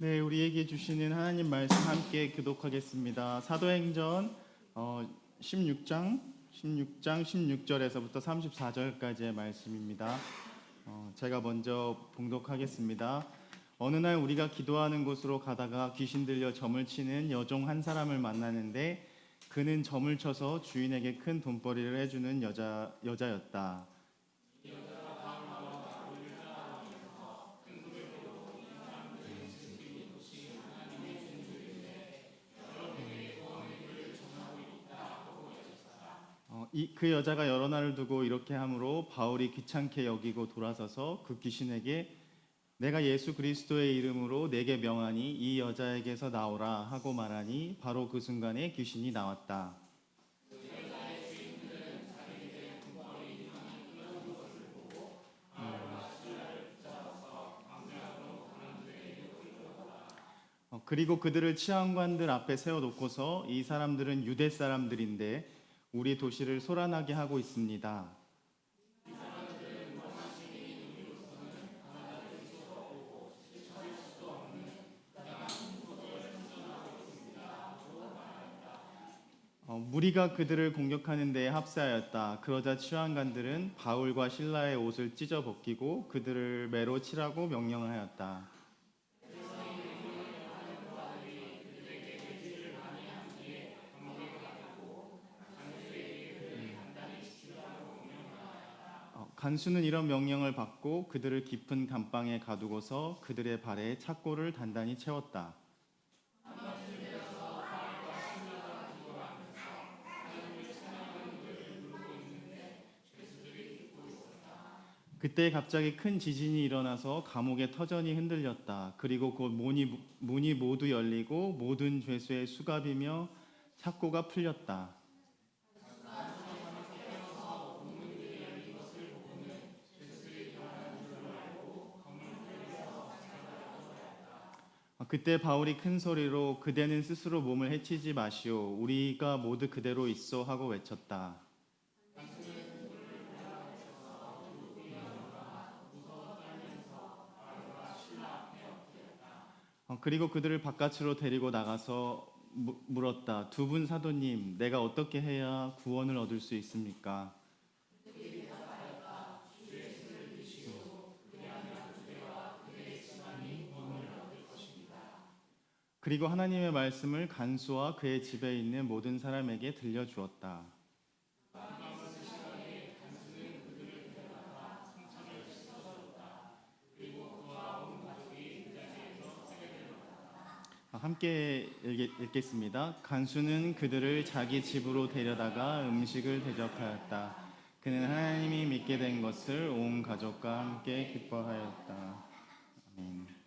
네, 우리에게 주시는 하나님 말씀 함께 교독하겠습니다. 사도행전 16장 16절에서부터 34절까지의 말씀입니다. 제가 먼저 봉독하겠습니다. 어느 날 우리가 기도하는 곳으로 가다가 귀신 들려 점을 치는 여종 한 사람을 만나는데 그는 점을 쳐서 주인에게 큰 돈벌이를 해주는 여자였다. 그 여자가 여러 날을 두고 이렇게 하므로 바울이 귀찮게 여기고 돌아서서 그 귀신에게 내가 예수 그리스도의 이름으로 내게 명하니 이 여자에게서 나오라 하고 말하니 바로 그 순간에 귀신이 나왔다. 그리고 그들을 치안관들 앞에 세워놓고서 이 사람들은 유대 사람들인데 우리 도시를 소란하게 하고 있습니다. 무리가 그들을 공격하는 데에 합세하였다. 그러자 치안관들은 바울과 실라의 옷을 찢어 벗기고 그들을 매로 치라고 명령하였다. 간수는 이런 명령을 받고 그들을 깊은 감방에 가두고서 그들의 발에 착고를 단단히 채웠다. 그때 갑자기 큰 지진이 일어나서 감옥의 터전이 흔들렸다. 그리고 곧 문이 모두 열리고 모든 죄수의 수갑이며 착고가 풀렸다. 그때 바울이 큰 소리로 그대는 스스로 몸을 해치지 마시오. 우리가 모두 그대로 있어 하고 외쳤다. 그리고 그들을 바깥으로 데리고 나가서 물었다. 두 분 사도님, 내가 어떻게 해야 구원을 얻을 수 있습니까? 그리고 하나님의 말씀을 간수와 그의 집에 있는 모든 사람에게 들려주었다. 함께 읽겠습니다. 간수는 그들을 자기 집으로 데려다가 음식을 대접하였다. 그는 하나님이 믿게 된 것을 온 가족과 함께 기뻐하였다. 아멘.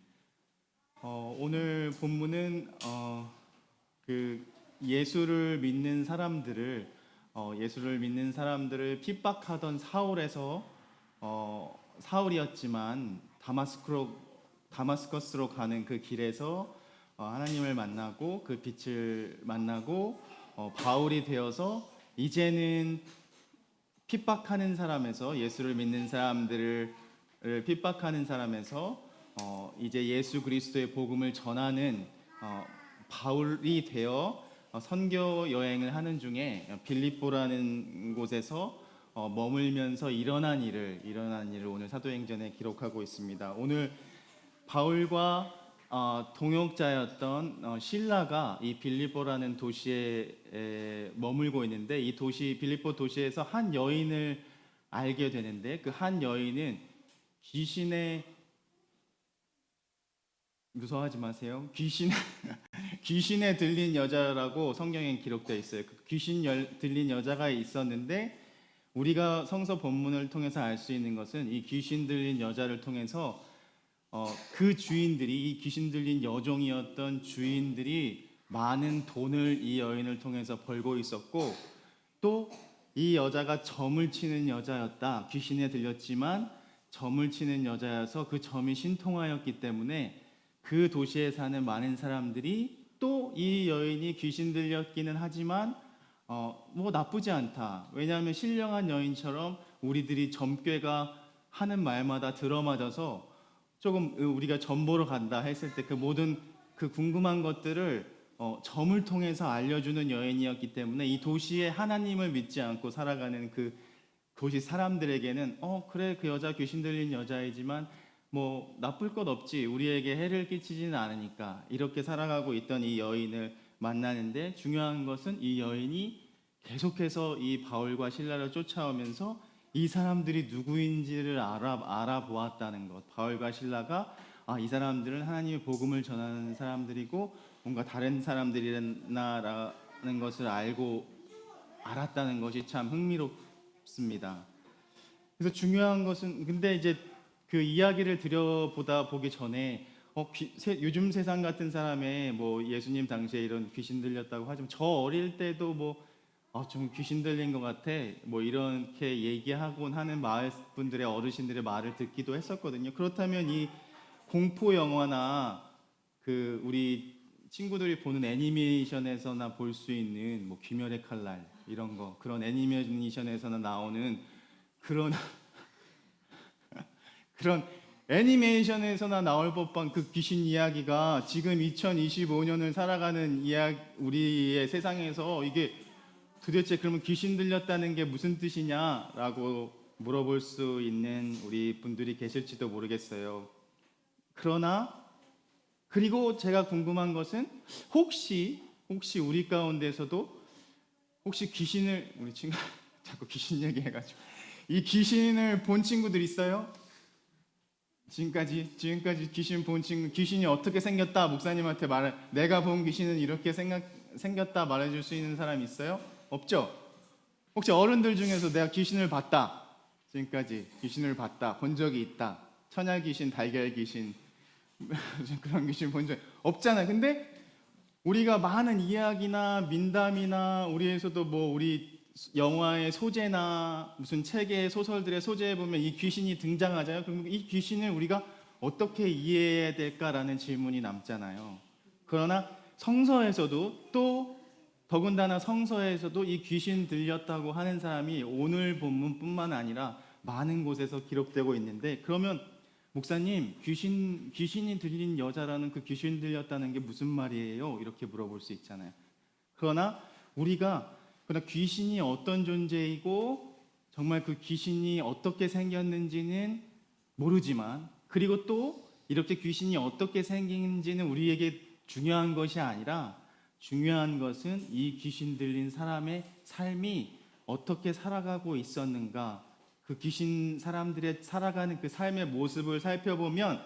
오늘 본문은 그 예수를 믿는 사람들을 핍박하던 사울이었지만 다마스커스로 가는 그 길에서 하나님을 만나고 그 빛을 만나고 바울이 되어서 이제는 핍박하는 사람에서 예수를 믿는 사람들을 핍박하는 사람에서 이제 예수 그리스도의 복음을 전하는 바울이 되어 선교 여행을 하는 중에 빌립보라는 곳에서 머물면서 일어난 일을 오늘 사도행전에 기록하고 있습니다. 오늘 바울과 동역자였던 실라가 이 빌립보라는 도시에 머물고 있는데 이 빌립보 도시에서 한 여인을 알게 되는데 그 한 여인은 무서워하지 마세요. 귀신에 들린 여자라고 성경에 기록되어 있어요. 그 들린 여자가 있었는데 우리가 성서 본문을 통해서 알 수 있는 것은 이 귀신 들린 여자를 통해서 이 귀신 들린 여종이었던 주인들이 많은 돈을 이 여인을 통해서 벌고 있었고 또 이 여자가 점을 치는 여자였다. 귀신에 들렸지만 점을 치는 여자여서 그 점이 신통하였기 때문에 그 도시에 사는 많은 사람들이 또 이 여인이 귀신 들렸기는 하지만 뭐 나쁘지 않다. 왜냐하면 신령한 여인처럼 우리들이 점괘가 하는 말마다 들어맞아서 조금 우리가 점 보러 간다 했을 때 그 모든 그 궁금한 것들을 점을 통해서 알려주는 여인이었기 때문에 이 도시에 하나님을 믿지 않고 살아가는 그 도시 사람들에게는 그래 그 여자 귀신 들린 여자이지만 뭐 나쁠 것 없지 우리에게 해를 끼치지는 않으니까 이렇게 살아가고 있던 이 여인을 만나는데 중요한 것은 이 여인이 계속해서 이 바울과 실라를 쫓아오면서 이 사람들이 누구인지를 알아보았다는 것. 바울과 실라가 이 사람들은 하나님의 복음을 전하는 사람들이고 뭔가 다른 사람들이라는 것을 알았다는 것이 참 흥미롭습니다. 그래서 중요한 것은 근데 이제 그 이야기를 들여보다 보기 전에 요즘 세상 같은 사람의 뭐 예수님 당시에 이런 귀신 들렸다고 하지만 저 어릴 때도 뭐 좀 귀신 들린 것 같아 뭐 이렇게 얘기하곤 하는 마을 분들의 어르신들의 말을 듣기도 했었거든요. 그렇다면 이 공포 영화나 그 우리 친구들이 보는 애니메이션에서나 볼 수 있는 뭐 귀멸의 칼날 이런 거 그런 애니메이션에서나 나오는 그런 그런 애니메이션에서나 나올 법한 그 귀신 이야기가 지금 2025년을 살아가는 우리의 세상에서 이게 도대체 그러면 귀신 들렸다는 게 무슨 뜻이냐라고 물어볼 수 있는 우리 분들이 계실지도 모르겠어요. 그리고 제가 궁금한 것은 혹시 우리 가운데서도 혹시 귀신을 우리 친구 자꾸 귀신 얘기해가지고 이 귀신을 본 친구들 있어요? 지금까지 귀신 본 친구 귀신이 어떻게 생겼다 목사님한테 내가 본 귀신은 이렇게 생겼다 말해줄 수 있는 사람 있어요? 없죠? 혹시 어른들 중에서 내가 귀신을 봤다 지금까지 귀신을 봤다 본 적이 있다 천야 귀신 달걀 귀신 그런 귀신 본 적 없잖아요. 근데 우리가 많은 이야기나 민담이나 우리에서도 뭐 우리 영화의 소재나 무슨 책의 소설들의 소재에 보면 이 귀신이 등장하잖아요. 그럼 이 귀신을 우리가 어떻게 이해해야 될까라는 질문이 남잖아요. 그러나 성서에서도 또 더군다나 성서에서도 이 귀신 들렸다고 하는 사람이 오늘 본문뿐만 아니라 많은 곳에서 기록되고 있는데 그러면 목사님 귀신이 들린 여자라는 그 귀신 들렸다는 게 무슨 말이에요? 이렇게 물어볼 수 있잖아요. 그러나 귀신이 어떤 존재이고 정말 그 귀신이 어떻게 생겼는지는 모르지만 그리고 또 이렇게 귀신이 어떻게 생긴지는 우리에게 중요한 것이 아니라 중요한 것은 이 귀신 들린 사람의 삶이 어떻게 살아가고 있었는가 그 귀신 사람들의 살아가는 그 삶의 모습을 살펴보면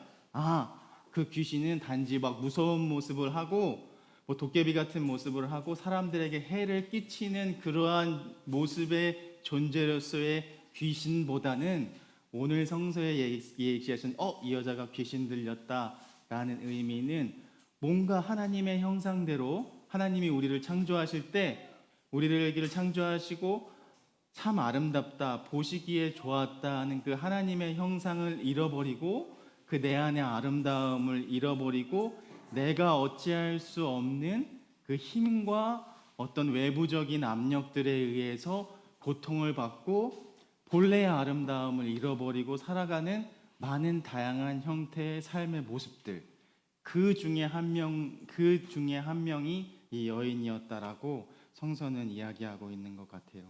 그 귀신은 단지 막 무서운 모습을 하고 뭐 도깨비 같은 모습을 하고 사람들에게 해를 끼치는 그러한 모습의 존재로서의 귀신보다는 오늘 성서에 얘기하신 이 여자가 귀신 들렸다라는 의미는 뭔가 하나님의 형상대로 하나님이 우리를 창조하실 때 우리를 창조하시고 참 아름답다 보시기에 좋았다 하는 그 하나님의 형상을 잃어버리고 그 내 안의 아름다움을 잃어버리고 내가 어찌할 수 없는 그 힘과 어떤 외부적인 압력들에 의해서 고통을 받고 본래의 아름다움을 잃어버리고 살아가는 많은 다양한 형태의 삶의 모습들 그 중에 한 명이 이 여인이었다라고 성서는 이야기하고 있는 것 같아요.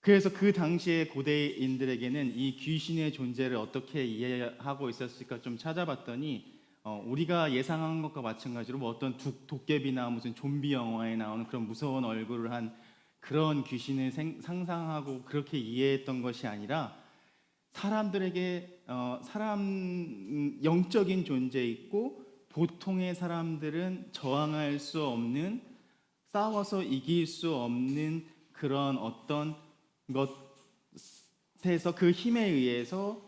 그래서 그 당시의 고대인들에게는 이 귀신의 존재를 어떻게 이해하고 있었을까 좀 찾아봤더니 우리가 예상한 것과 마찬가지로 뭐 어떤 도깨비나 무슨 좀비 영화에 나오는 그런 무서운 얼굴을 한 그런 귀신을 상상하고 그렇게 이해했던 것이 아니라 사람들에게 영적인 존재 있고 보통의 사람들은 저항할 수 없는 싸워서 이길 수 없는 그런 어떤 것에서 그 힘에 의해서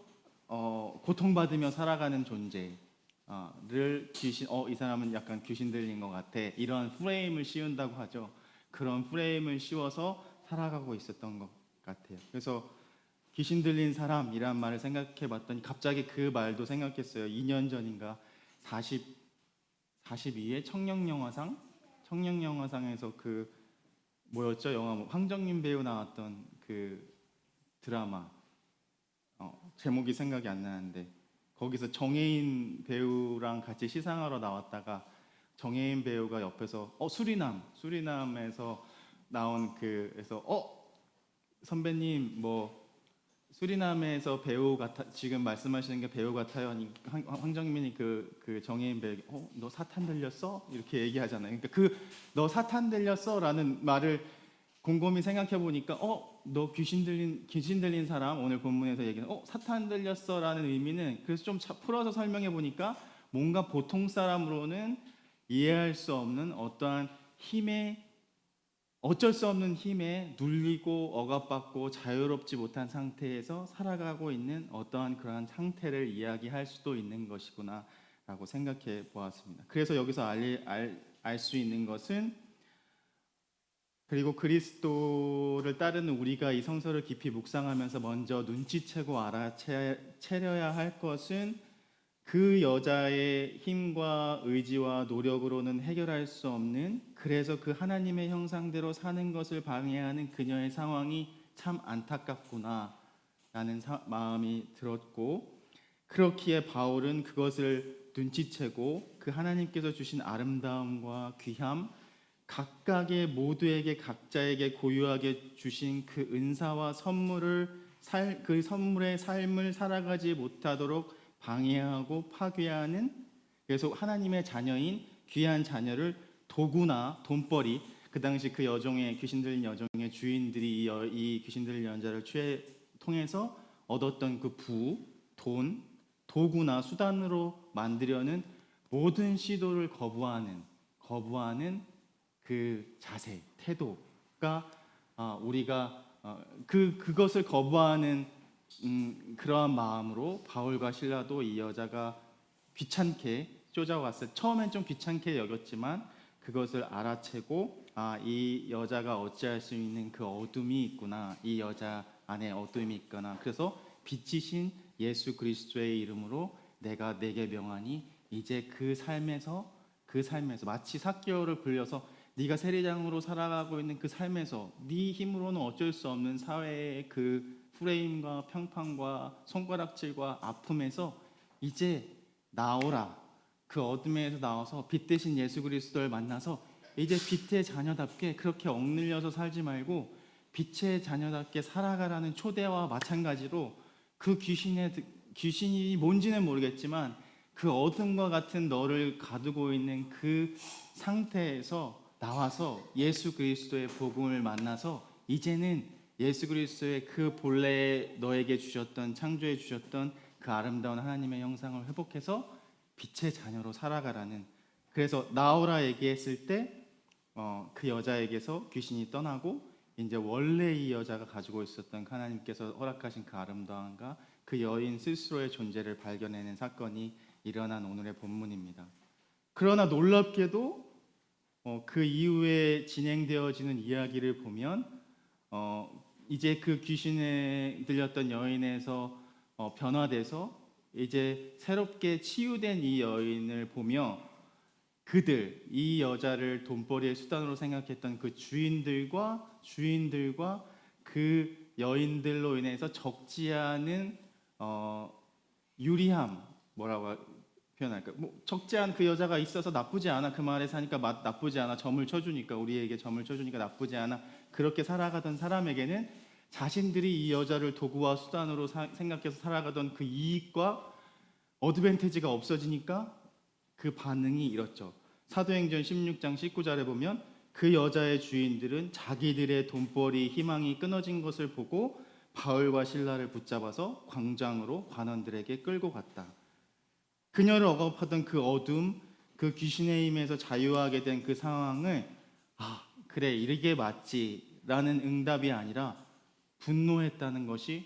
고통받으며 살아가는 존재를 이 사람은 약간 귀신 들린 것 같아 이런 프레임을 씌운다고 하죠. 그런 프레임을 씌워서 살아가고 있었던 것 같아요. 그래서 귀신 들린 사람이란 말을 생각해 봤더니 갑자기 그 말도 생각했어요. 2년 전인가 42회 청룡영화상에서 그 뭐였죠? 영화 황정민 배우 나왔던 그 드라마 제목이 생각이 안 나는데 거기서 정혜인 배우랑 같이 시상하러 나왔다가 정혜인 배우가 옆에서 수리남에서 나온 그래서 선배님 뭐 수리남에서 배우 같아 지금 말씀하시는 게 배우 같아요. 아니, 황정민이 그 정혜인 배우 너 사탄 들렸어? 이렇게 얘기하잖아요. 그러니까 그 너 사탄 들렸어라는 말을 곰곰이 생각해 보니까 너 귀신 들린 사람 오늘 본문에서 얘기는 사탄 들렸어라는 의미는 그래서 좀 풀어서 설명해 보니까 뭔가 보통 사람으로는 이해할 수 없는 어떠한 힘에 어쩔 수 없는 힘에 눌리고 억압받고 자유롭지 못한 상태에서 살아가고 있는 어떠한 그러한 상태를 이야기할 수도 있는 것이구나라고 생각해 보았습니다. 그래서 여기서 알 수 있는 것은 그리고 그리스도를 따르는 우리가 이 성서를 깊이 묵상하면서 먼저 눈치채고 알아채려야 할 것은 그 여자의 힘과 의지와 노력으로는 해결할 수 없는 그래서 그 하나님의 형상대로 사는 것을 방해하는 그녀의 상황이 참 안타깝구나 라는 마음이 들었고 그렇기에 바울은 그것을 눈치채고 그 하나님께서 주신 아름다움과 귀함 각각의 모두에게 각자에게 고유하게 주신 그 은사와 그 선물의 삶을 살아가지 못하도록 방해하고 파괴하는 그래서 하나님의 자녀인 귀한 자녀를 도구나 돈벌이 그 당시 그 여종의 귀신 들린 여종의 주인들이 이 귀신 들린 여자를 통해서 얻었던 그 돈, 도구나 수단으로 만들려는 모든 시도를 거부하는 그 자세, 태도가 우리가 그것을 거부하는 그러한 마음으로 바울과 실라도 이 여자가 귀찮게 쫓아왔어요. 처음엔 좀 귀찮게 여겼지만 그것을 알아채고 이 여자가 어찌할 수 있는 그 어둠이 있구나. 이 여자 안에 어둠이 있구나. 그래서 빛이신 예수 그리스도의 이름으로 내가 내게 명하니 이제 그 삶에서 마치 삭개오를 불려서 네가 세리장으로 살아가고 있는 그 삶에서 네 힘으로는 어쩔 수 없는 사회의 그 프레임과 평판과 손가락질과 아픔에서 이제 나오라. 그 어둠에서 나와서 빛 대신 예수 그리스도를 만나서 이제 빛의 자녀답게 그렇게 억눌려서 살지 말고 빛의 자녀답게 살아가라는 초대와 마찬가지로 그 귀신이 뭔지는 모르겠지만 그 어둠과 같은 너를 가두고 있는 그 상태에서 나와서 예수 그리스도의 복음을 만나서 이제는 예수 그리스도의 그 본래 너에게 주셨던 창조해 주셨던 그 아름다운 하나님의 형상을 회복해서 빛의 자녀로 살아가라는 그래서 나오라 얘기했을 때 그 여자에게서 귀신이 떠나고 이제 원래 이 여자가 가지고 있었던 하나님께서 허락하신 그 아름다움과 그 여인 스스로의 존재를 발견해낸 사건이 일어난 오늘의 본문입니다. 그러나 놀랍게도 그 이후에 진행되어지는 이야기를 보면 이제 그 귀신에 들렸던 여인에서 변화돼서 이제 새롭게 치유된 이 여인을 보며 이 여자를 돈벌이의 수단으로 생각했던 그 주인들과 그 여인들로 인해서 적지 않은 유리함 뭐라고 표현할까? 적지 않은 그 여자가 있어서 나쁘지 않아. 그 말에 사니까 나쁘지 않아. 우리에게 점을 쳐주니까 나쁘지 않아. 그렇게 살아가던 사람에게는 자신들이 이 여자를 도구와 수단으로 생각해서 살아가던 그 이익과 어드밴티지가 없어지니까 그 반응이 이렇죠. 사도행전 16장 19절에 보면 그 여자의 주인들은 자기들의 돈벌이 희망이 끊어진 것을 보고 바울과 실라를 붙잡아서 광장으로 관원들에게 끌고 갔다. 그녀를 억압하던 그 어둠, 그 귀신의 힘에서 자유하게 된 그 상황을 그래 이게 맞지라는 응답이 아니라 분노했다는 것이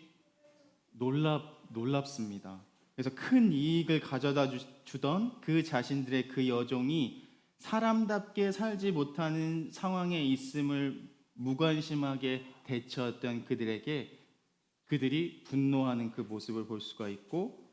놀랍습니다. 그래서 큰 이익을 가져다 주던 그 자신들의 그 여종이 사람답게 살지 못하는 상황에 있음을 무관심하게 대처했던 그들이 분노하는 그 모습을 볼 수가 있고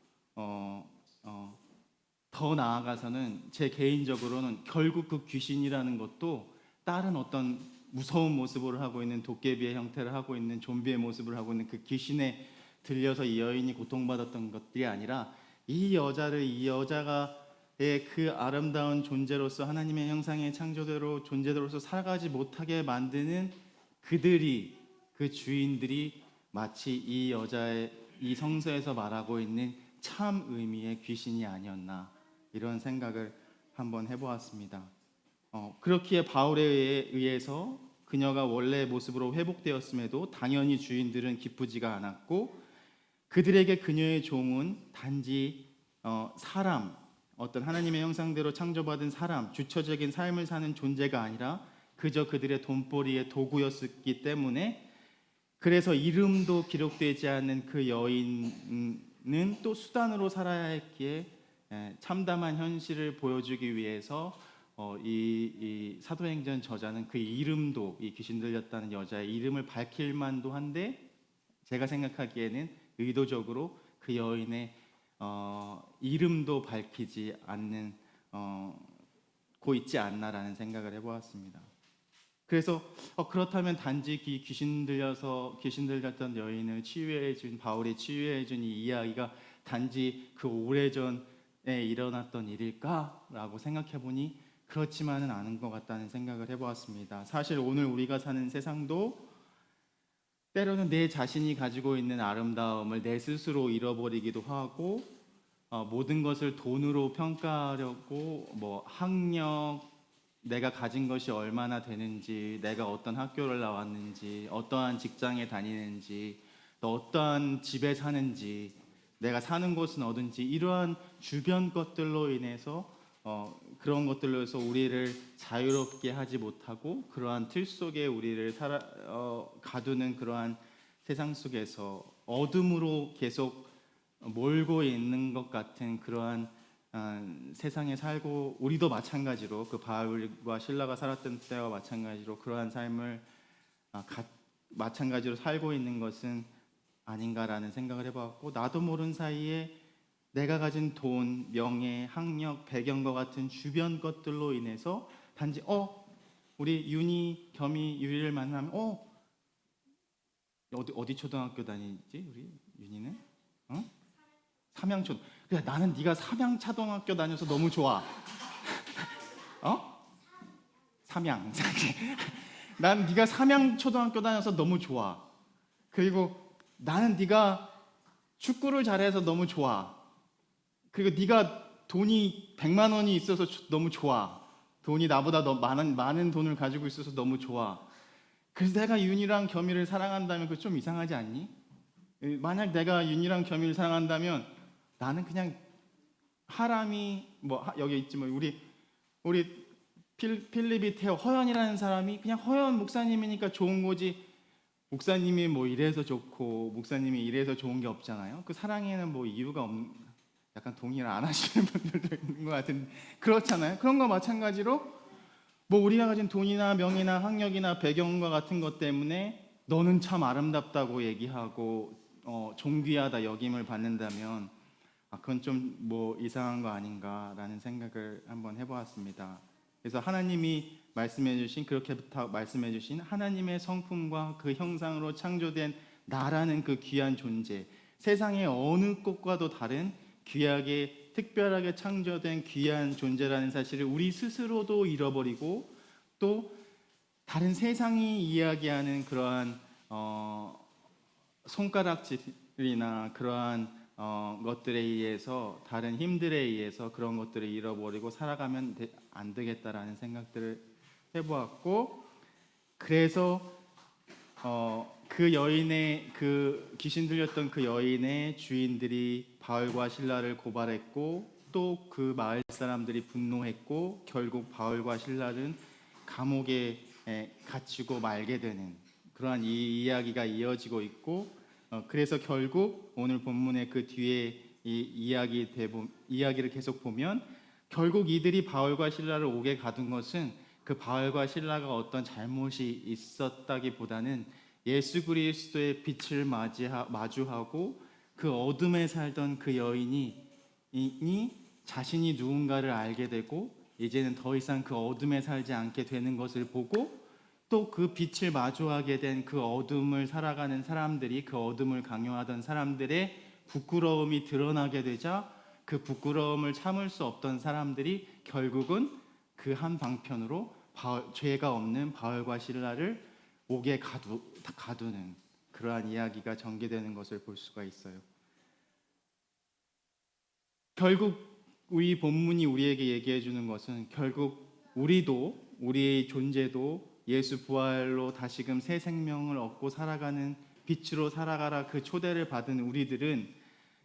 더 나아가서는 제 개인적으로는 결국 그 귀신이라는 것도 다른 어떤 무서운 모습을 하고 있는 도깨비의 형태를 하고 있는 좀비의 모습을 하고 있는 그 귀신에 들려서 이 여인이 고통받았던 것들이 아니라 이 여자가의 그 아름다운 존재로서 하나님의 형상의 창조대로 존재로서 살아가지 못하게 만드는 그들이, 그 주인들이 마치 이 여자의 이 성서에서 말하고 있는 참 의미의 귀신이 아니었나, 이런 생각을 한번 해보았습니다. 그렇기에 바울에 의해서 그녀가 원래의 모습으로 회복되었음에도 당연히 주인들은 기쁘지가 않았고, 그들에게 그녀의 종은 단지 사람, 어떤 하나님의 형상대로 창조받은 사람, 주처적인 삶을 사는 존재가 아니라 그저 그들의 돈벌이의 도구였기 때문에, 그래서 이름도 기록되지 않는 그 여인은 또 수단으로 살아야 했기에 참담한 현실을 보여주기 위해서 이 사도행전 저자는 그 이름도, 이 귀신 들렸다는 여자의 이름을 밝힐 만도 한데, 제가 생각하기에는 의도적으로 그 여인의 이름도 밝히지 않는 고 있지 않나라는 생각을 해보았습니다. 그래서 그렇다면 단지 귀신 들렸던 여인을 치유해준, 바울이 치유해준 이 이야기가 단지 그 오래전에 일어났던 일일까라고 생각해보니 그렇지만은 않은 것 같다는 생각을 해보았습니다. 사실 오늘 우리가 사는 세상도 때로는 내 자신이 가지고 있는 아름다움을 내 스스로 잃어버리기도 하고, 모든 것을 돈으로 평가하려고 학력, 내가 가진 것이 얼마나 되는지, 내가 어떤 학교를 나왔는지, 어떠한 직장에 다니는지, 또 어떠한 집에 사는지, 내가 사는 곳은 어딘지, 이러한 주변 것들로 인해서 그런 것들로 해서 우리를 자유롭게 하지 못하고, 그러한 틀 속에 우리를 가두는 그러한 세상 속에서 어둠으로 계속 몰고 있는 것 같은 그러한 세상에 살고, 우리도 마찬가지로 그 바울과 실라가 살았던 때와 마찬가지로 그러한 삶을 마찬가지로 살고 있는 것은 아닌가라는 생각을 해봤고, 나도 모르는 사이에 내가 가진 돈, 명예, 학력, 배경과 같은 주변 것들로 인해서 단지 우리 윤희, 겸이, 유리를 만나면 어디 초등학교 다니지 우리 윤희는? 삼양초. 그래, 나는 네가 삼양초등학교 다녀서 너무 좋아. 삼양. 난 네가 삼양초등학교 다녀서 너무 좋아. 그리고 나는 네가 축구를 잘해서 너무 좋아. 그리고 네가 돈이 100만 원이 있어서 너무 좋아. 돈이 나보다 더 많은 돈을 가지고 있어서 너무 좋아. 그래서 내가 윤이랑 겸이를 사랑한다면 그거 좀 이상하지 않니? 만약 내가 윤이랑 겸이를 사랑한다면 나는 그냥 하람이 여기 있지만 우리 필립이 태어 허연이라는 사람이 그냥 허연 목사님이니까 좋은 거지, 목사님이 이래서 좋고 목사님이 이래서 좋은 게 없잖아요. 그 사랑에는 이유가 약간 동의를 안 하시는 분들도 있는 것 같은, 그렇잖아요. 그런 거 마찬가지로 우리가 가진 돈이나 명예나 학력이나 배경과 같은 것 때문에 너는 참 아름답다고 얘기하고 존귀하다 여김을 받는다면 그건 좀 이상한 거 아닌가라는 생각을 한번 해보았습니다. 그래서 하나님이 그렇게부터 말씀해 주신 하나님의 성품과 그 형상으로 창조된 나라는 그 귀한 존재, 세상의 어느 곳과도 다른 귀하게 특별하게 창조된 귀한 존재라는 사실을 우리 스스로도 잃어버리고, 또 다른 세상이 이야기하는 그러한 손가락질이나 그러한 것들에 의해서, 다른 힘들에 의해서 그런 것들을 잃어버리고 살아가면 안 되겠다라는 생각들을 해보았고, 그래서 그 여인의, 그 귀신 들렸던 그 여인의 주인들이 바울과 실라를 고발했고, 또 그 마을 사람들이 분노했고, 결국 바울과 실라는 감옥에 갇히고 말게 되는 그러한 이 이야기가 이어지고 있고, 그래서 결국 오늘 본문의 그 뒤에 이 이야기를 계속 보면 결국 이들이 바울과 실라를 옥에 가둔 것은 그 바울과 실라가 어떤 잘못이 있었다기보다는 예수 그리스도의 빛을 마주하고 그 어둠에 살던 그 여인이 자신이 누군가를 알게 되고 이제는 더 이상 그 어둠에 살지 않게 되는 것을 보고, 또 그 빛을 마주하게 된 그 어둠을 살아가는 사람들이, 그 어둠을 강요하던 사람들의 부끄러움이 드러나게 되자 그 부끄러움을 참을 수 없던 사람들이 결국은 그 한 방편으로 죄가 없는 바울과 실라를 옥에 가두는 그러한 이야기가 전개되는 것을 볼 수가 있어요. 결국 이 본문이 우리에게 얘기해 주는 것은 결국 우리의 존재도 예수 부활로 다시금 새 생명을 얻고 살아가는 빛으로 살아가라 그 초대를 받은 우리들은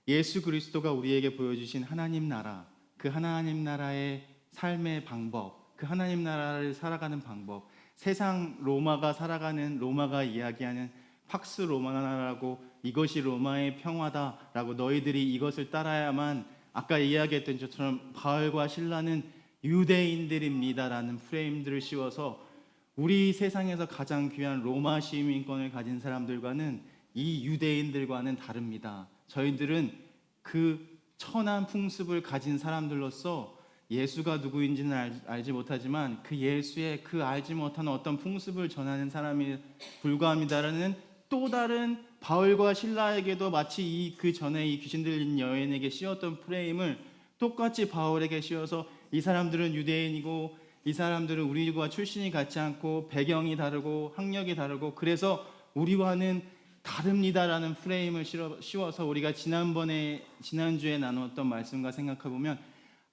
예수 그리스도가 우리에게 보여주신 하나님 나라, 그 하나님 나라의 삶의 방법, 그 하나님 나라를 살아가는 방법, 세상 로마가 이야기하는 팍스 로마나라고 이것이 로마의 평화다라고 너희들이 이것을 따라야만, 아까 이야기했던 것처럼 바울과 실라는 유대인들입니다라는 프레임들을 씌워서 우리 세상에서 가장 귀한 로마 시민권을 가진 사람들과는 이 유대인들과는 다릅니다. 저희들은 그 천한 풍습을 가진 사람들로서 예수가 누구인지는 알지 못하지만 그 예수의 그 알지 못하는 어떤 풍습을 전하는 사람이 불과합니다라는 또 다른 바울과 실라에게도 마치 그 전에 이 귀신 들린 여인에게 씌웠던 프레임을 똑같이 바울에게 씌워서 이 사람들은 유대인이고 이 사람들은 우리와 출신이 같지 않고 배경이 다르고 학력이 다르고 그래서 우리와는 다릅니다라는 프레임을 씌워서 우리가 지난주에 나누었던 말씀과 생각해보면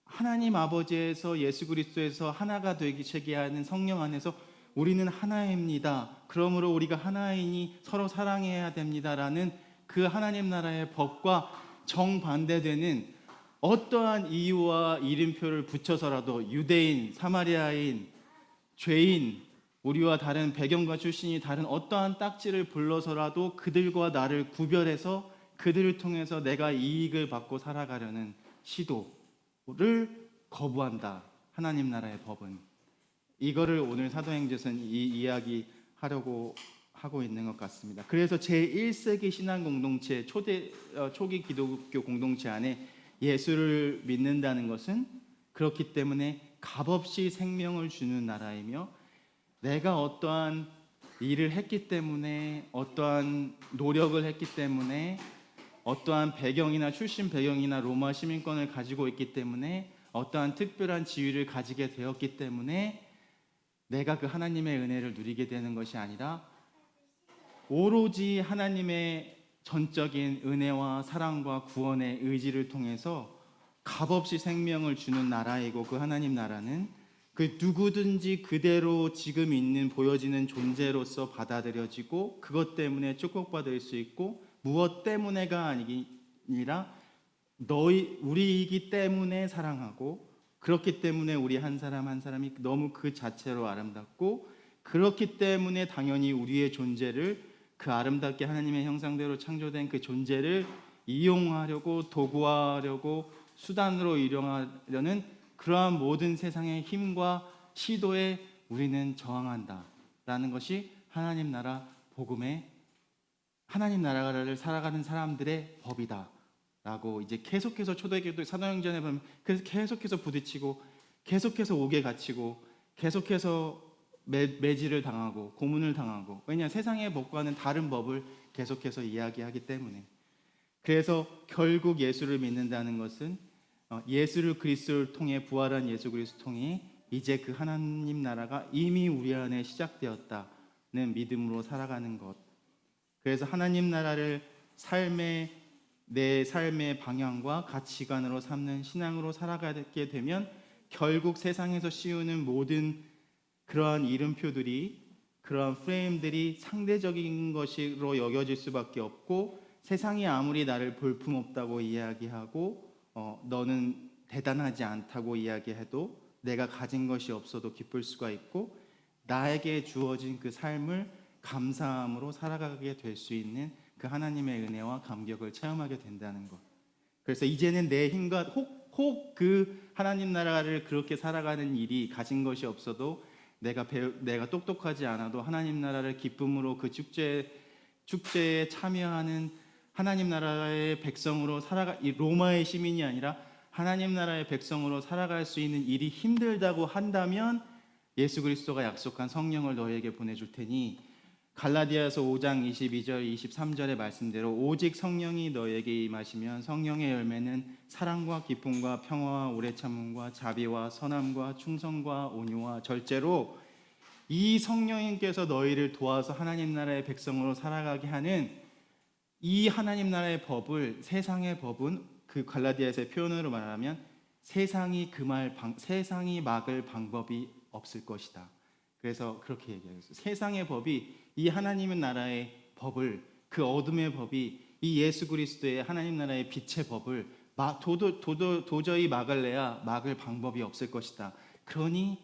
하나님 아버지에서 예수 그리스도에서 하나가 되게 하는 성령 안에서 우리는 하나입니다. 그러므로 우리가 하나이니 서로 사랑해야 됩니다라는 그 하나님 나라의 법과 정반대되는 어떠한 이유와 이름표를 붙여서라도 유대인, 사마리아인, 죄인, 우리와 다른 배경과 출신이 다른 어떠한 딱지를 불러서라도 그들과 나를 구별해서 그들을 통해서 내가 이익을 받고 살아가려는 시도를 거부한다. 하나님 나라의 법은. 이거를 오늘 사도행전은 이야기 하려고 하고 있는 것 같습니다. 그래서 제1세기 신앙 공동체 초기 기독교 공동체 안에 예수를 믿는다는 것은 그렇기 때문에 값없이 생명을 주는 나라이며 내가 어떠한 일을 했기 때문에 어떠한 노력을 했기 때문에 어떠한 배경이나 출신 배경이나 로마 시민권을 가지고 있기 때문에 어떠한 특별한 지위를 가지게 되었기 때문에 내가 그 하나님의 은혜를 누리게 되는 것이 아니라 오로지 하나님의 전적인 은혜와 사랑과 구원의 의지를 통해서 값없이 생명을 주는 나라이고 그 하나님 나라는 그 누구든지 그대로 지금 있는 보여지는 존재로서 받아들여지고 그것 때문에 축복받을 수 있고 무엇 때문에가 아니라 우리이기 때문에 사랑하고 그렇기 때문에 우리 한 사람 한 사람이 너무 그 자체로 아름답고 그렇기 때문에 당연히 우리의 존재를 그 아름답게 하나님의 형상대로 창조된 그 존재를 이용하려고 도구화하려고 수단으로 이용하려는 그러한 모든 세상의 힘과 시도에 우리는 저항한다라는 것이 하나님 나라 복음의 하나님 나라를 살아가는 사람들의 법이다라고 이제 계속해서 초대교도 사도행전에 보면 그래서 계속해서 부딪히고 계속해서 옥에 갇히고 계속해서 매질을 당하고 고문을 당하고 왜냐 세상의 법과는 다른 법을 계속해서 이야기하기 때문에 그래서 결국 예수를 믿는다는 것은 예수를 그리스도를 통해 부활한 예수 그리스도 통해 이제 그 하나님 나라가 이미 우리 안에 시작되었다는 믿음으로 살아가는 것. 그래서 하나님 나라를 내 삶의 방향과 가치관으로 삼는 신앙으로 살아가게 되면 결국 세상에서 씌우는 모든 그러한 이름표들이 그러한 프레임들이 상대적인 것으로 여겨질 수밖에 없고 세상이 아무리 나를 볼품없다고 이야기하고 너는 대단하지 않다고 이야기해도 내가 가진 것이 없어도 기쁠 수가 있고 나에게 주어진 그 삶을 감사함으로 살아가게 될 수 있는 그 하나님의 은혜와 감격을 체험하게 된다는 것. 그래서 이제는 내 힘과 혹 그 하나님 나라를 그렇게 살아가는 일이 가진 것이 없어도 내가 똑똑하지 않아도 하나님 나라를 기쁨으로 그 축제에 참여하는 하나님 나라의 백성으로 이 로마의 시민이 아니라 하나님 나라의 백성으로 살아갈 수 있는 일이 힘들다고 한다면 예수 그리스도가 약속한 성령을 너희에게 보내줄 테니 갈라디아서 5장 22절 23절의 말씀대로 오직 성령이 너에게 임하시면 성령의 열매는 사랑과 기쁨과 평화와 오래 참음과 자비와 선함과 충성과 온유와 절제로 이 성령님께서 너희를 도와서 하나님 나라의 백성으로 살아가게 하는 이 하나님 나라의 법을, 세상의 법은 그 갈라디아서의 표현으로 말하면 세상이 막을 방법이 없을 것이다. 그래서 그렇게 얘기해요. 세상의 법이 이 하나님 나라의 법을, 그 어둠의 법이 이 예수 그리스도의 하나님 나라의 빛의 법을 도저히 막을 방법이 없을 것이다. 그러니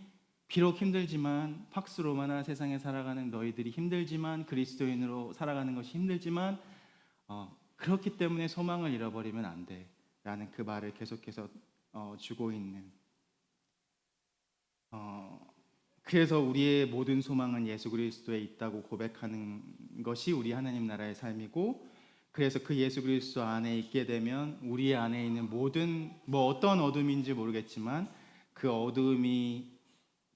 비록 힘들지만, 팍스 로마나 세상에 살아가는 너희들이 힘들지만, 그리스도인으로 살아가는 것이 힘들지만, 그렇기 때문에 소망을 잃어버리면 안 돼 라는 그 말을 계속해서 주고 있는, 그래서 우리의 모든 소망은 예수 그리스도에 있다고 고백하는 것이 우리 하나님 나라의 삶이고, 그래서 그 예수 그리스도 안에 있게 되면 우리 안에 있는 모든, 어떤 어둠인지 모르겠지만 그 어둠이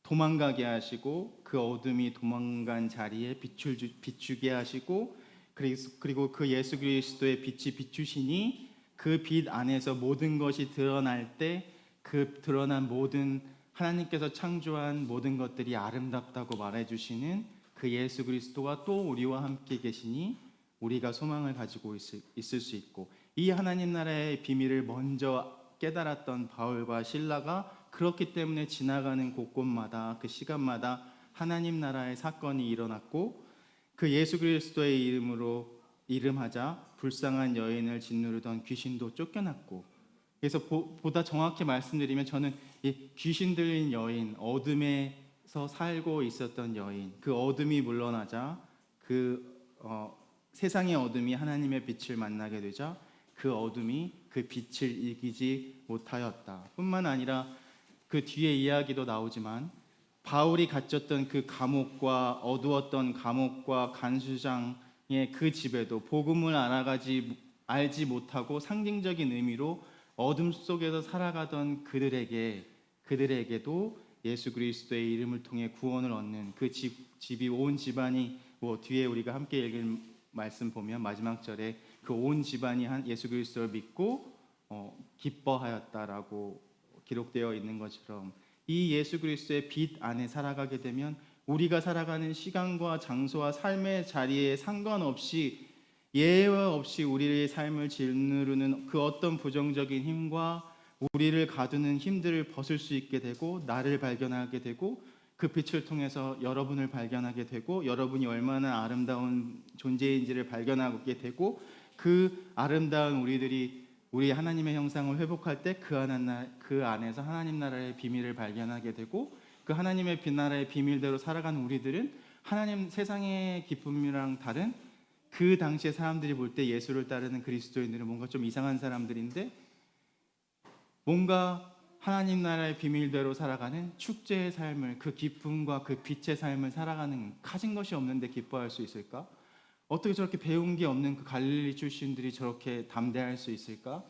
도망가게 하시고, 그 어둠이 도망간 자리에 비추게 하시고, 그리고 그 예수 그리스도의 빛이 비추시니 그 빛 안에서 모든 것이 드러날 때 그 드러난 모든, 하나님께서 창조한 모든 것들이 아름답다고 말해주시는 그 예수 그리스도가 또 우리와 함께 계시니 우리가 소망을 가지고 있을 수 있고, 이 하나님 나라의 비밀을 먼저 깨달았던 바울과 실라가 그렇기 때문에 지나가는 곳곳마다, 그 시간마다 하나님 나라의 사건이 일어났고, 그 예수 그리스도의 이름으로 이름하자 불쌍한 여인을 짓누르던 귀신도 쫓겨났고, 그래서 보다 정확히 말씀드리면 저는 이 귀신 들린 여인, 어둠에서 살고 있었던 여인, 그 어둠이 물러나자 세상의 어둠이 하나님의 빛을 만나게 되자 그 어둠이 그 빛을 이기지 못하였다. 뿐만 아니라 그 뒤에 이야기도 나오지만 바울이 갇혔던 그 감옥과 어두웠던 감옥과 간수장의 그 집에도 복음을 알지 못하고 상징적인 의미로 어둠 속에서 살아가던 그들에게도 예수 그리스도의 이름을 통해 구원을 얻는 그 집이 온 집안이, 뒤에 우리가 함께 읽을 말씀 보면 마지막 절에 그 온 집안이 예수 그리스도를 믿고 기뻐하였다라고 기록되어 있는 것처럼, 이 예수 그리스도의 빛 안에 살아가게 되면 우리가 살아가는 시간과 장소와 삶의 자리에 상관없이, 예외 없이 우리의 삶을 짓누르는 그 어떤 부정적인 힘과 우리를 가두는 힘들을 벗을 수 있게 되고, 나를 발견하게 되고, 그 빛을 통해서 여러분을 발견하게 되고, 여러분이 얼마나 아름다운 존재인지를 발견하게 되고, 그 아름다운 우리 하나님의 형상을 회복할 때 그 안에서 하나님 나라의 비밀을 발견하게 되고, 그 하나님의 나라의 비밀대로 살아가는 우리들은 하나님 세상의 기쁨이랑 다른, 그 당시에 사람들이 볼 때 예수를 따르는 그리스도인들은 뭔가 좀 이상한 사람들인데, 뭔가 하나님 나라의 비밀대로 살아가는 축제의 삶을, 그 기쁨과 그 빛의 삶을 살아가는, 가진 것이 없는데 기뻐할 수 있을까? 어떻게 저렇게 배운 게 없는 그 갈릴리 출신들이 저렇게 담대할 수 있을까?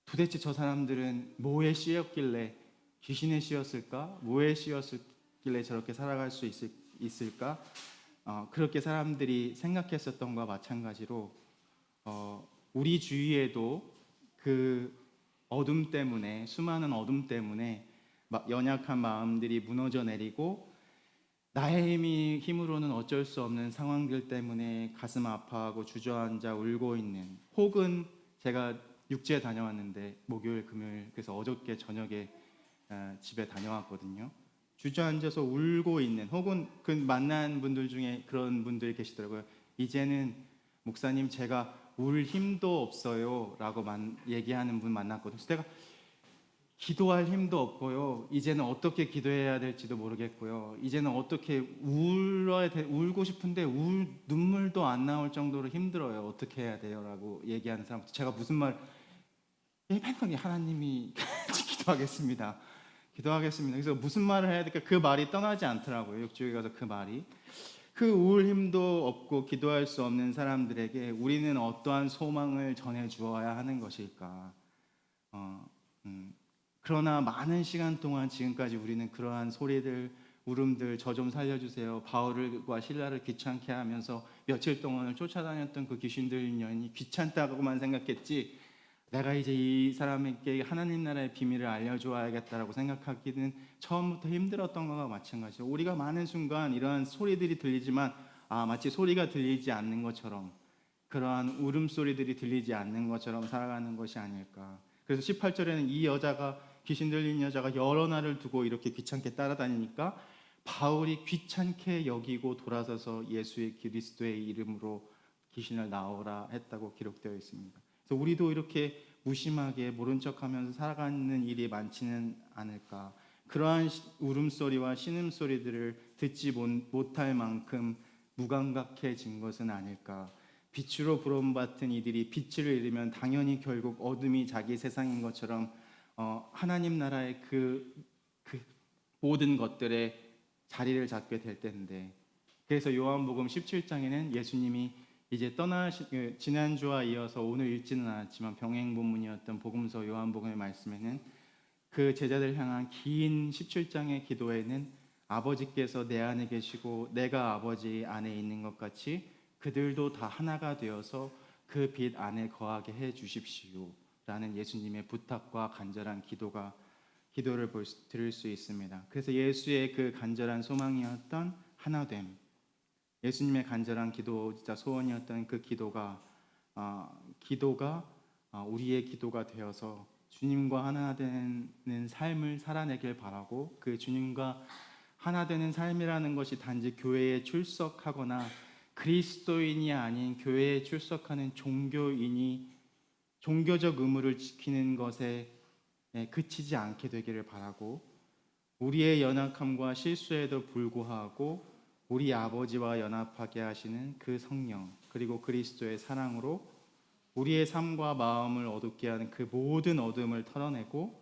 도대체 저 사람들은 뭐에 씌였길래, 귀신에 씌였을까? 뭐에 씌였길래 저렇게 살아갈 수 있을까? 그렇게 사람들이 생각했었던 것과 마찬가지로 우리 주위에도 그 어둠 때문에, 수많은 어둠 때문에 연약한 마음들이 무너져 내리고, 나의 힘으로는 어쩔 수 없는 상황들 때문에 가슴 아파하고 주저앉아 울고 있는, 혹은 제가 육지에 다녀왔는데 목요일 금요일, 그래서 어저께 저녁에 집에 다녀왔거든요. 주저앉아서 울고 있는, 혹은 그 만난 분들 중에 그런 분들이 계시더라고요. 이제는 목사님 제가 울 힘도 없어요 라고 얘기하는 분 만났거든요. 그래서 내가 기도할 힘도 없고요, 이제는 어떻게 기도해야 될지도 모르겠고요, 이제는 어떻게 울고 싶은데 눈물도 안 나올 정도로 힘들어요, 어떻게 해야 돼요? 라고 얘기하는 사람, 제가 무슨 말, 맨날 하나님이 기도하겠습니다. 그래서 무슨 말을 해야 될까, 그 말이 떠나지 않더라고요. 육지에 가서 그 말이, 그 울 힘도 없고 기도할 수 없는 사람들에게 우리는 어떠한 소망을 전해 주어야 하는 것일까? 그러나 많은 시간 동안 지금까지 우리는 그러한 소리들, 울음들 저 좀 살려주세요. 바울과 실라를 귀찮게 하면서 며칠 동안을 쫓아다녔던 그 귀신들 여인이 귀찮다고만 생각했지 내가 이제 이 사람에게 하나님 나라의 비밀을 알려줘야겠다라고 생각하기는 처음부터 힘들었던 것과 마찬가지죠. 우리가 많은 순간 이러한 소리들이 들리지만 마치 소리가 들리지 않는 것처럼 그러한 울음소리들이 들리지 않는 것처럼 살아가는 것이 아닐까. 그래서 18절에는 이 여자가 귀신 들린 여자가 여러 날을 두고 이렇게 귀찮게 따라다니니까 바울이 귀찮게 여기고 돌아서서 예수의 그리스도의 이름으로 귀신을 나오라 했다고 기록되어 있습니다. 그래서 우리도 이렇게 무심하게 모른 척하면서 살아가는 일이 많지는 않을까. 그러한 울음소리와 신음소리들을 듣지 못할 만큼 무감각해진 것은 아닐까. 빛으로 부름받은 이들이 빛을 잃으면 당연히 결국 어둠이 자기 세상인 것처럼 하나님 나라의 그 모든 것들에 자리를 잡게 될 텐데, 그래서 요한복음 17장에는 예수님이 이제 지난주와 이어서 오늘 읽지는 않았지만 병행 본문이었던 복음서 요한복음의 말씀에는 그 제자들 향한 긴 17장의 기도에는 아버지께서 내 안에 계시고 내가 아버지 안에 있는 것 같이 그들도 다 하나가 되어서 그 빛 안에 거하게 해 주십시오 라는 예수님의 부탁과 간절한 기도를 들을 수 있습니다. 그래서 예수의 그 간절한 소망이었던 하나됨, 예수님의 간절한 기도자 소원이었던 그 기도가 우리의 기도가 되어서 주님과 하나 되는 삶을 살아내길 바라고, 그 주님과 하나 되는 삶이라는 것이 단지 교회에 출석하거나 그리스도인이 아닌 교회에 출석하는 종교인이 종교적 의무를 지키는 것에 그치지 않게 되기를 바라고, 우리의 연약함과 실수에도 불구하고 우리 아버지와 연합하게 하시는 그 성령, 그리고 그리스도의 사랑으로 우리의 삶과 마음을 어둡게 하는 그 모든 어둠을 털어내고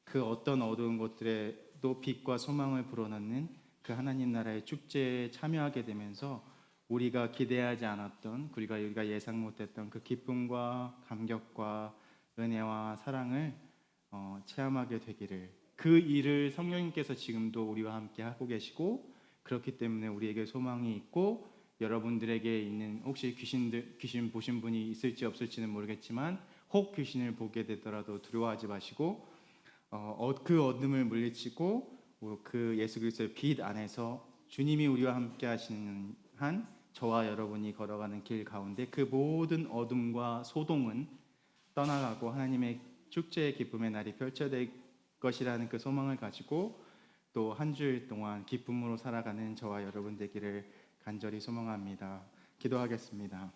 그 어떤 어두운 것들에도 빛과 소망을 불어넣는 그 하나님 나라의 축제에 참여하게 되면서 우리가 기대하지 않았던, 우리가 예상 못했던 그 기쁨과 감격과 은혜와 사랑을 체험하게 되기를, 그 일을 성령님께서 지금도 우리와 함께 하고 계시고, 그렇기 때문에 우리에게 소망이 있고, 여러분들에게 있는 혹시 귀신 보신 분이 있을지 없을지는 모르겠지만 혹 귀신을 보게 되더라도 두려워하지 마시고 그 어둠을 물리치고 그 예수 그리스도의 빛 안에서 주님이 우리와 함께 하시는 한 저와 여러분이 걸어가는 길 가운데 그 모든 어둠과 소동은 떠나가고 하나님의 축제의 기쁨의 날이 펼쳐질 것이라는 그 소망을 가지고 또 한 주일 동안 기쁨으로 살아가는 저와 여러분 되기를 간절히 소망합니다. 기도하겠습니다.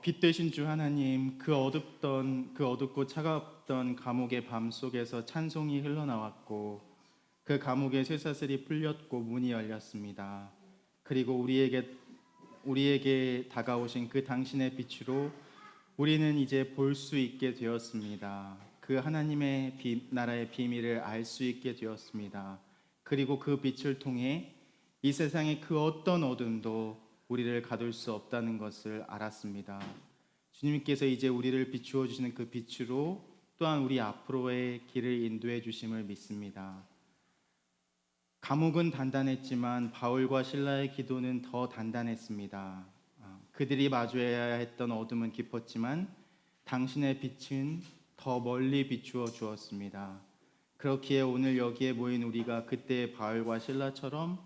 빛 되신 주 하나님, 그 어둡고 차갑던 감옥의 밤 속에서 찬송이 흘러나왔고 그 감옥의 쇠사슬이 풀렸고 문이 열렸습니다. 그리고 우리에게 다가오신 그 당신의 빛으로 우리는 이제 볼 수 있게 되었습니다. 그 하나님의 나라의 비밀을 알 수 있게 되었습니다. 그리고 그 빛을 통해 이 세상의 그 어떤 어둠도 우리를 가둘 수 없다는 것을 알았습니다. 주님께서 이제 우리를 비추어 주시는 그 빛으로 또한 우리 앞으로의 길을 인도해 주심을 믿습니다. 감옥은 단단했지만 바울과 실라의 기도는 더 단단했습니다. 그들이 마주해야 했던 어둠은 깊었지만 당신의 빛은 더 멀리 비추어 주었습니다. 그렇기에 오늘 여기에 모인 우리가 그때 바울과 실라처럼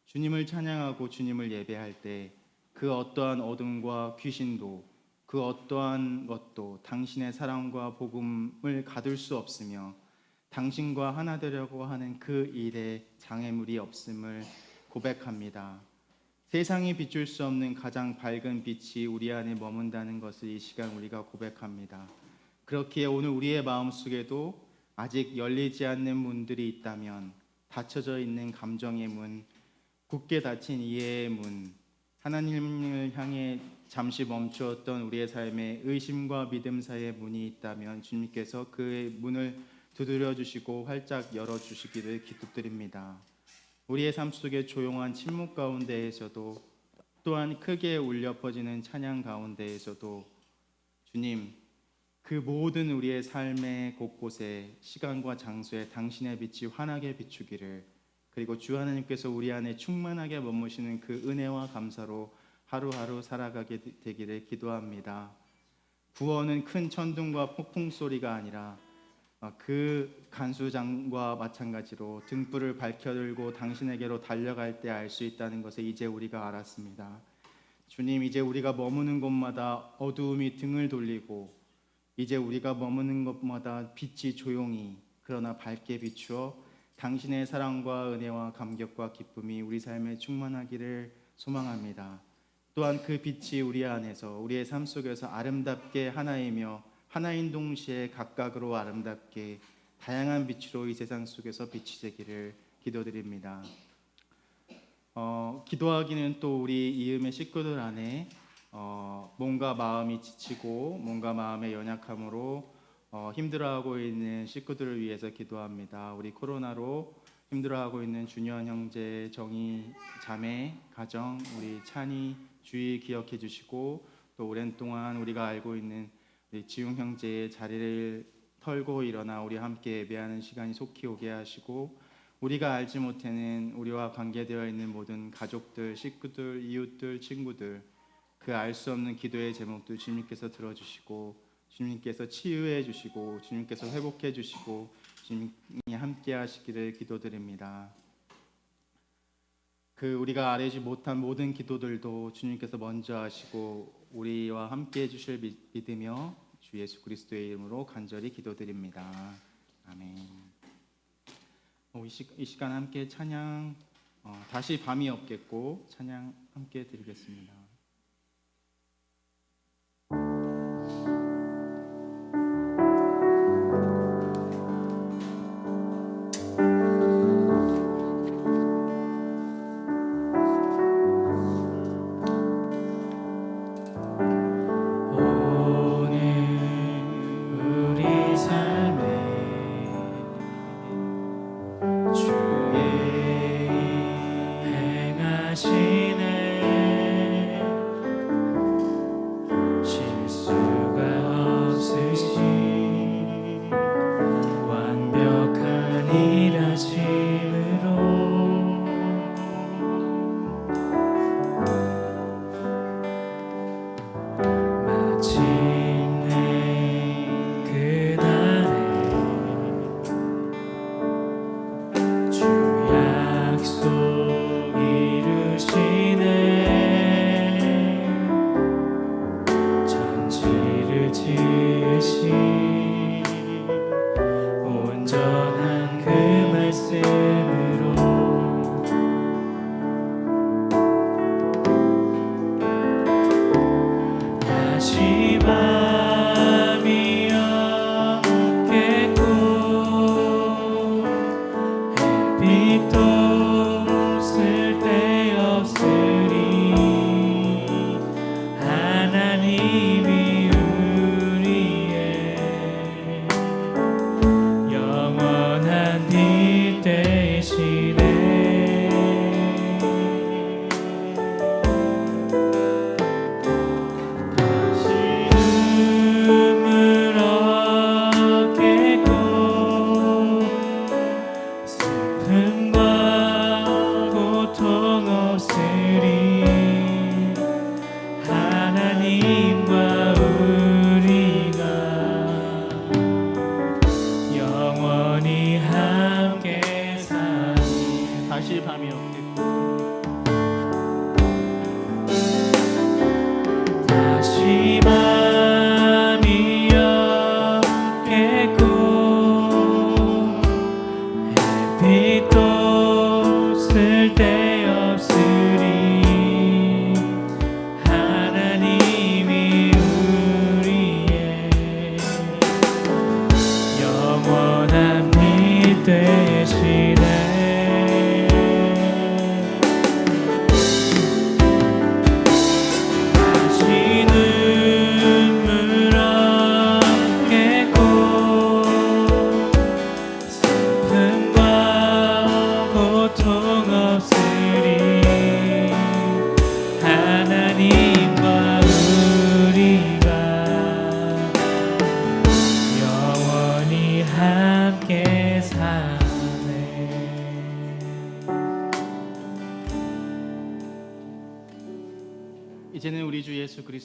주님을 찬양하고 주님을 예배할 때 그 어떠한 어둠과 귀신도 그 어떠한 것도 당신의 사랑과 복음을 가둘 수 없으며 당신과 하나 되려고 하는 그 일에 장애물이 없음을 고백합니다. 세상이 비출 수 없는 가장 밝은 빛이 우리 안에 머문다는 것을 이 시간 우리가 고백합니다. 그렇기에 오늘 우리의 마음속에도 아직 열리지 않는 문들이 있다면, 닫혀져 있는 감정의 문, 굳게 닫힌 이해의 문, 하나님을 향해 잠시 멈추었던 우리의 삶에 의심과 믿음 사이의 문이 있다면 주님께서 그 문을 두드려 주시고 활짝 열어 주시기를 기도드립니다. 우리의 삶 속의 조용한 침묵 가운데에서도 또한 크게 울려 퍼지는 찬양 가운데에서도 주님, 그 모든 우리의 삶의 곳곳에 시간과 장소에 당신의 빛이 환하게 비추기를, 그리고 주 하나님께서 우리 안에 충만하게 머무시는 그 은혜와 감사로 하루하루 살아가게 되기를 기도합니다. 구원은 큰 천둥과 폭풍 소리가 아니라 그 간수장과 마찬가지로 등불을 밝혀들고 당신에게로 달려갈 때 알 수 있다는 것을 이제 우리가 알았습니다. 주님, 이제 우리가 머무는 곳마다 어두움이 등을 돌리고 이제 우리가 머무는 곳마다 빛이 조용히 그러나 밝게 비추어 당신의 사랑과 은혜와 감격과 기쁨이 우리 삶에 충만하기를 소망합니다. 또한 그 빛이 우리 안에서 우리의 삶 속에서 아름답게 하나이며 하나인 동시에 각각으로 아름답게 다양한 빛으로 이 세상 속에서 빛이 되기를 기도드립니다. 기도하기는 또 우리 이음의 식구들 안에 몸과 마음이 지치고 몸과 마음의 연약함으로 힘들어하고 있는 식구들을 위해서 기도합니다. 우리 코로나로 힘들어하고 있는 준현 형제, 정희 자매, 가정, 우리 찬이 주의 기억해 주시고, 또 오랜 동안 우리가 알고 있는 우리 지웅 형제의 자리를 털고 일어나 우리 함께 예배하는 시간이 속히 오게 하시고, 우리가 알지 못하는 우리와 관계되어 있는 모든 가족들, 식구들, 이웃들, 친구들, 그 알 수 없는 기도의 제목들 주님께서 들어주시고, 주님께서 치유해 주시고, 주님께서 회복해 주시고, 주님이 함께 하시기를 기도드립니다. 그 우리가 아뢰지 못한 모든 기도들도 주님께서 먼저 하시고 우리와 함께 해주실 믿으며 주 예수 그리스도의 이름으로 간절히 기도드립니다. 아멘. 이 시간 함께 찬양, 다시 밤이 없겠고 찬양 함께 드리겠습니다.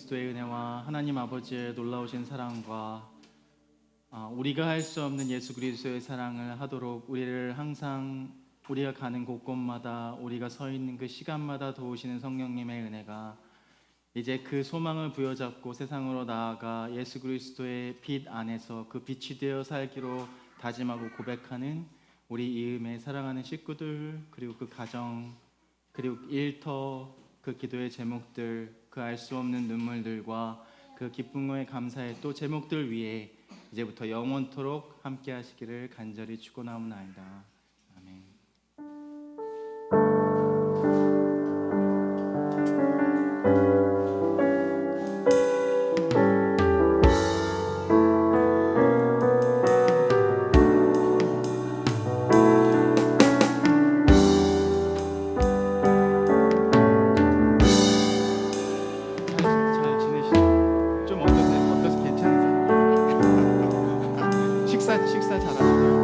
그리스도의 은혜와 하나님 아버지의 놀라우신 사랑과 우리가 할 수 없는 예수 그리스도의 사랑을 하도록 우리를 항상 우리가 가는 곳곳마다 우리가 서 있는 그 시간마다 도우시는 성령님의 은혜가 이제 그 소망을 부여잡고 세상으로 나아가 예수 그리스도의 빛 안에서 그 빛이 되어 살기로 다짐하고 고백하는 우리 이음의 사랑하는 식구들, 그리고 그 가정, 그리고 일터, 그 기도의 제목들, 그 알 수 없는 눈물들과 그 기쁨의 감사의 또 제목들 위에 이제부터 영원토록 함께 하시기를 간절히 축원하옵나이다. 아멘. 잘 지내시죠? 좀 어떠세요? 괜찮으세요? 식사 잘하시나요?